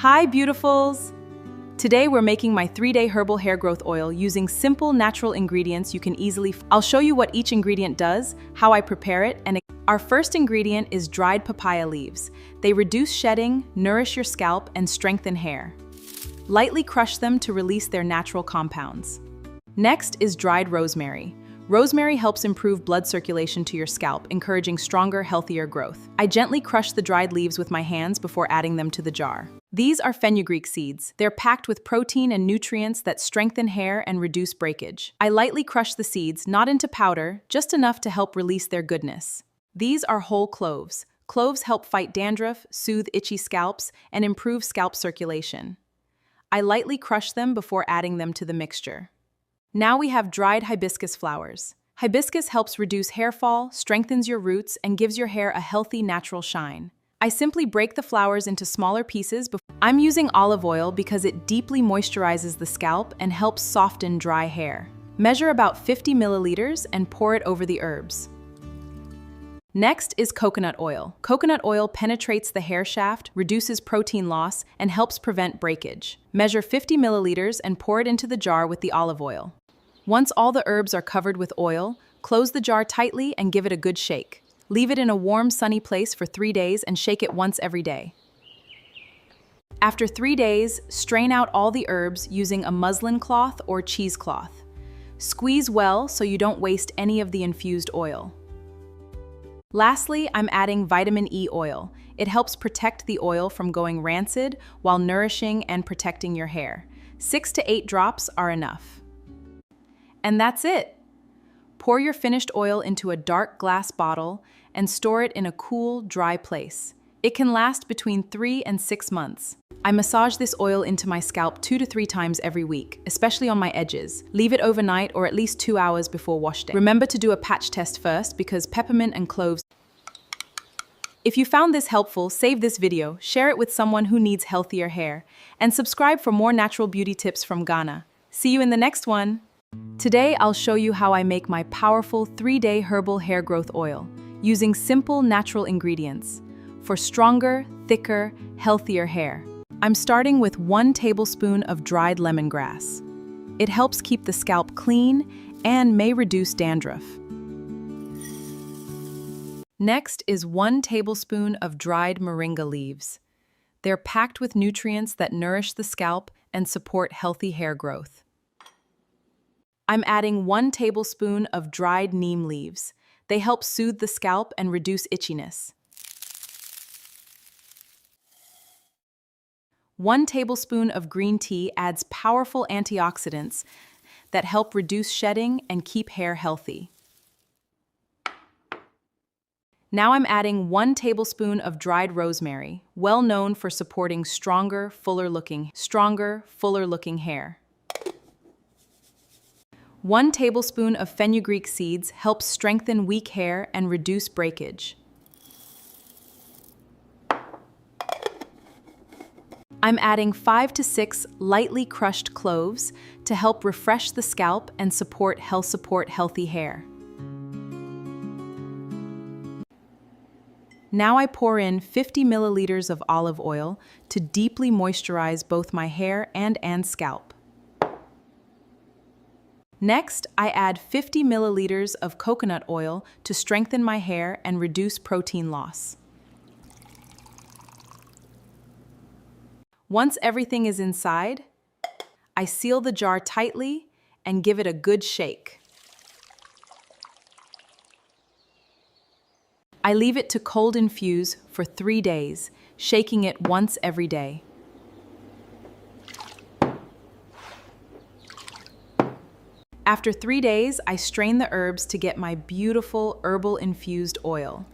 Hi, beautifuls! Today we're making my 3-day herbal hair growth oil using simple natural ingredients you can easily. I'll show you what each ingredient does, how I prepare it, and our first ingredient is dried papaya leaves. They reduce shedding, nourish your scalp, and strengthen hair. Lightly crush them to release their natural compounds. Next is dried rosemary. Rosemary helps improve blood circulation to your scalp, encouraging stronger, healthier growth. I gently crush the dried leaves with my hands before adding them to the jar. These are fenugreek seeds. They're packed with protein and nutrients that strengthen hair and reduce breakage. I lightly crush the seeds, not into powder, just enough to help release their goodness. These are whole cloves. Cloves help fight dandruff, soothe itchy scalps, and improve scalp circulation. I lightly crush them before adding them to the mixture. Now we have dried hibiscus flowers. Hibiscus helps reduce hair fall, strengthens your roots, and gives your hair a healthy, natural shine. I simply break the flowers into smaller pieces. I'm using olive oil because it deeply moisturizes the scalp and helps soften dry hair. Measure about 50 milliliters and pour it over the herbs. Next is coconut oil. Coconut oil penetrates the hair shaft, reduces protein loss, and helps prevent breakage. Measure 50 milliliters and pour it into the jar with the olive oil. Once all the herbs are covered with oil, close the jar tightly and give it a good shake. Leave it in a warm, sunny place for 3 days and shake it once every day. After 3 days, strain out all the herbs using a muslin cloth or cheesecloth. Squeeze well so you don't waste any of the infused oil. Lastly, I'm adding vitamin E oil. It helps protect the oil from going rancid while nourishing and protecting your hair. 6 to 8 drops are enough. And that's it. Pour your finished oil into a dark glass bottle and store it in a cool, dry place. It can last between 3 and 6 months. I massage this oil into my scalp 2 to 3 times every week, especially on my edges. Leave it overnight or at least 2 hours before wash day. Remember to do a patch test first because peppermint and cloves. If you found this helpful, save this video, share it with someone who needs healthier hair, and subscribe for more natural beauty tips from Ghana. See you in the next one. Today, I'll show you how I make my powerful 3-day herbal hair growth oil using simple natural ingredients for stronger, thicker, healthier hair. I'm starting with 1 tablespoon of dried lemongrass. It helps keep the scalp clean and may reduce dandruff. Next is 1 tablespoon of dried moringa leaves. They're packed with nutrients that nourish the scalp and support healthy hair growth. I'm adding 1 tablespoon of dried neem leaves. They help soothe the scalp and reduce itchiness. 1 tablespoon of green tea adds powerful antioxidants that help reduce shedding and keep hair healthy. Now I'm adding 1 tablespoon of dried rosemary, well known for supporting stronger, fuller-looking hair. 1 tablespoon of fenugreek seeds helps strengthen weak hair and reduce breakage. I'm adding 5 to 6 lightly crushed cloves to help refresh the scalp and support healthy hair. Now I pour in 50 milliliters of olive oil to deeply moisturize both my hair and scalp. Next, I add 50 milliliters of coconut oil to strengthen my hair and reduce protein loss. Once everything is inside, I seal the jar tightly and give it a good shake. I leave it to cold infuse for 3 days, shaking it once every day. After 3 days, I strain the herbs to get my beautiful herbal infused oil.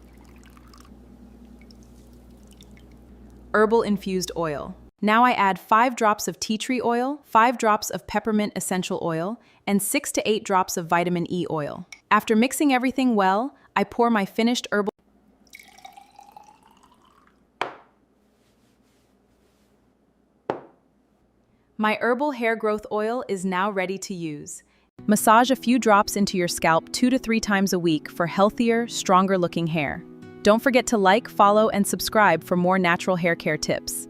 Herbal infused oil. Now I add 5 drops of tea tree oil, 5 drops of peppermint essential oil, and 6 to 8 drops of vitamin E oil. After mixing everything well, I pour my finished herbal. My herbal hair growth oil is now ready to use. Massage a few drops into your scalp 2 to 3 times a week for healthier, stronger looking hair. Don't forget to like, follow, and subscribe for more natural hair care tips.